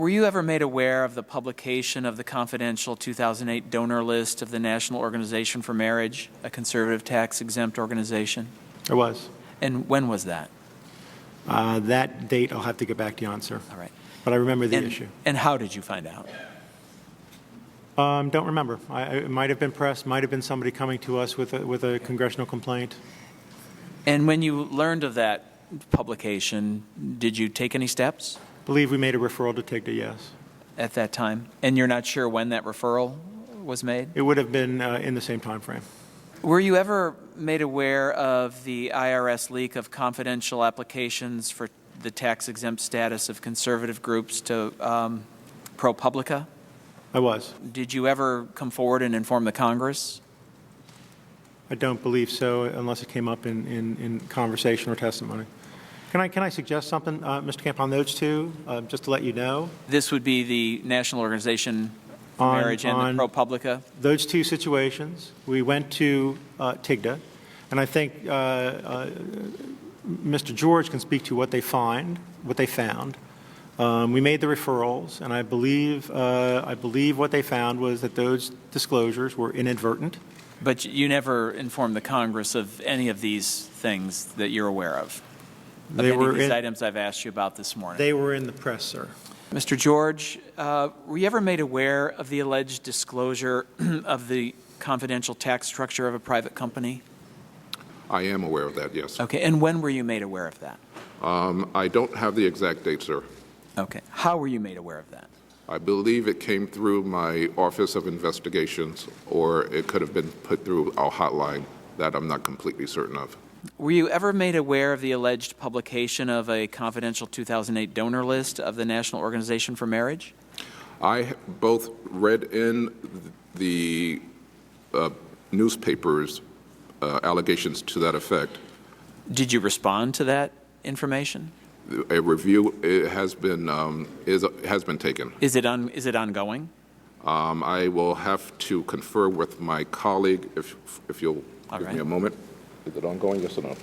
Were you ever made aware of the publication of the confidential 2008 donor list of the National Organization for Marriage, a conservative tax-exempt organization? I was. And when was that? That date I'll have to get back to you on, sir. All right. But I remember the issue. And how did you find out? Don't remember. It might have been press, might have been somebody coming to us with a congressional complaint. And when you learned of that publication, did you take any steps? I believe we made a referral to TIGTA, yes. At that time? And you're not sure when that referral was made? It would have been in the same time frame. Were you ever made aware of the IRS leak of confidential applications for the tax-exempt status of conservative groups to ProPublica? I was. Did you ever come forward and inform the Congress? I don't believe so, unless it came up in conversation or testimony. Can I suggest something, Mr. Camp, on those two, just to let you know? This would be the National Organization for Marriage and the ProPublica? Those two situations, we went to TIGTA, and I think Mr. George can speak to what they found. We made the referrals, and I believe what they found was that those disclosures were inadvertent. But you never informed the Congress of any of these things that you're aware of? Any of these items I've asked you about this morning? They were in the press, sir. Mr. George, were you ever made aware of the alleged disclosure of the confidential tax structure of a private company? I am aware of that, yes. Okay, and when were you made aware of that? I don't have the exact date, sir. Okay, how were you made aware of that? I believe it came through my Office of Investigations, or it could have been put through our hotline. That I'm not completely certain of. Were you ever made aware of the alleged publication of a confidential 2008 donor list of the National Organization for Marriage? I both read in the newspapers allegations to that effect. Did you respond to that information? A review has been taken. Is it ongoing? I will have to confer with my colleague if you'll give me a moment. Is it ongoing, yes or no?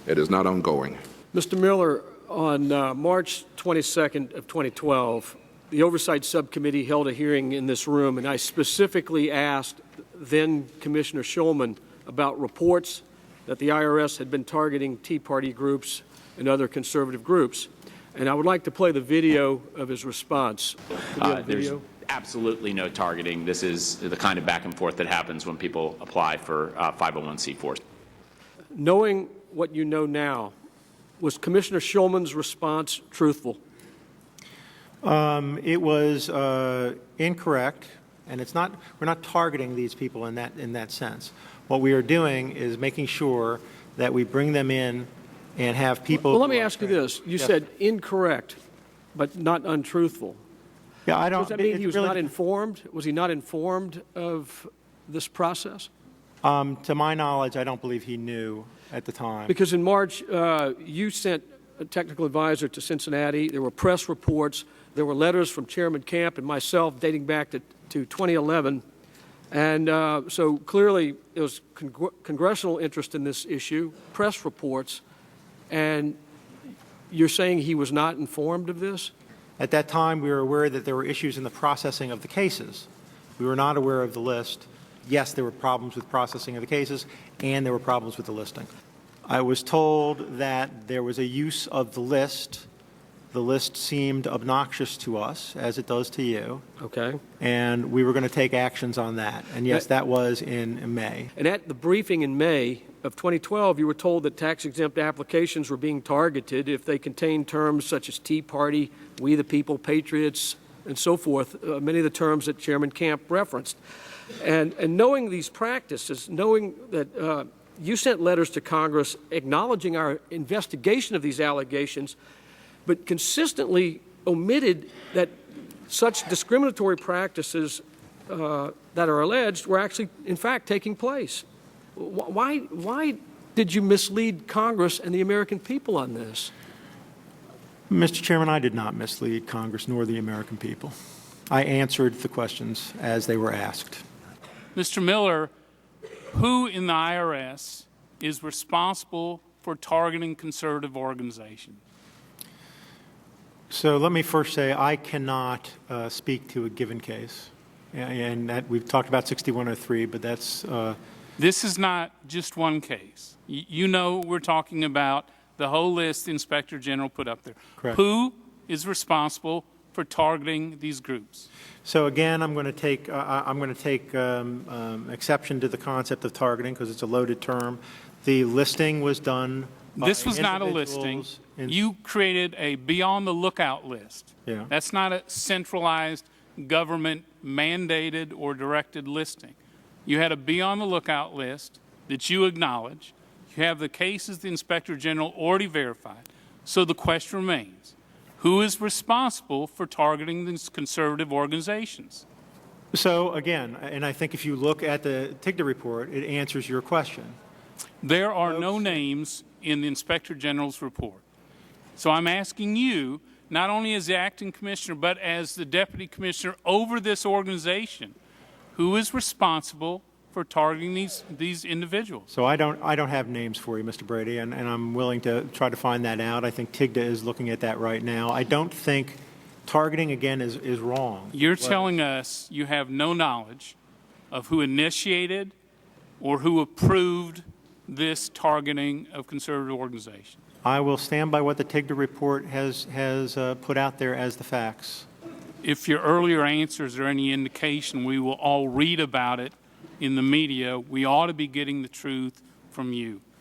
It is not ongoing. Mr. Miller, on March 22nd of 2012, the Oversight Subcommittee held a hearing in this room, and I specifically asked then Commissioner Shulman about reports that the IRS had been targeting Tea Party groups and other conservative groups. And I would like to play the video of his response. There's absolutely no targeting. This is the kind of back and forth that happens when people apply for 501c4s. Knowing what you know now, was Commissioner Shulman's response truthful? It was incorrect, and we're not targeting these people in that sense. What we are doing is making sure that we bring them in and have people. Well, let me ask you this. You said incorrect, but not untruthful. Yeah, I don't. Does that mean he was not informed? Was he not informed of this process? To my knowledge, I don't believe he knew at the time. Because in March, you sent a technical advisor to Cincinnati. There were press reports. There were letters from Chairman Camp and myself dating back to 2011. And so clearly there was congressional interest in this issue, press reports, and you're saying he was not informed of this? At that time, we were aware that there were issues in the processing of the cases. We were not aware of the list. Yes, there were problems with processing of the cases, and there were problems with the listing. I was told that there was a use of the list. The list seemed obnoxious to us, as it does to you. Okay. And we were going to take actions on that. And yes, that was in May. And at the briefing in May of 2012, you were told that tax-exempt applications were being targeted if they contained terms such as Tea Party, We the People, Patriots, and so forth, many of the terms that Chairman Camp referenced. And knowing these practices, knowing that you sent letters to Congress acknowledging our investigation of these allegations, but consistently omitted that such discriminatory practices that are alleged were actually, in fact, taking place. Why did you mislead Congress and the American people on this? Mr. Chairman, I did not mislead Congress nor the American people. I answered the questions as they were asked. Mr. Miller, who in the IRS is responsible for targeting conservative organizations? So let me first say I cannot speak to a given case. And that we've talked about 6103, but that's... This is not just one case. You know we're talking about the whole list the Inspector General put up there. Correct. Who is responsible for targeting these groups? So again, I'm going to take exception to the concept of targeting because it's a loaded term. The listing was done by This was not a listing. individuals in- You created a beyond the lookout list. Yeah. That's not a centralized government mandated or directed listing. You had a beyond the lookout list that you acknowledge. You have the cases the Inspector General already verified. So the question remains, who is responsible for targeting these conservative organizations? So again, and I think if you look at the TIGTA report, it answers your question. There are no names in the Inspector General's report. So I'm asking you, not only as the acting commissioner, but as the deputy commissioner over this organization, who is responsible for targeting these individuals? So I don't have names for you, Mr. Brady, and I'm willing to try to find that out. I think TIGTA is looking at that right now. I don't think targeting, again, is wrong. You're telling us you have no knowledge of who initiated or who approved this targeting of conservative organizations? I will stand by what the TIGTA report has put out there as the facts. If your earlier answers are any indication, we will all read about it in the media. We ought to be getting the truth from you.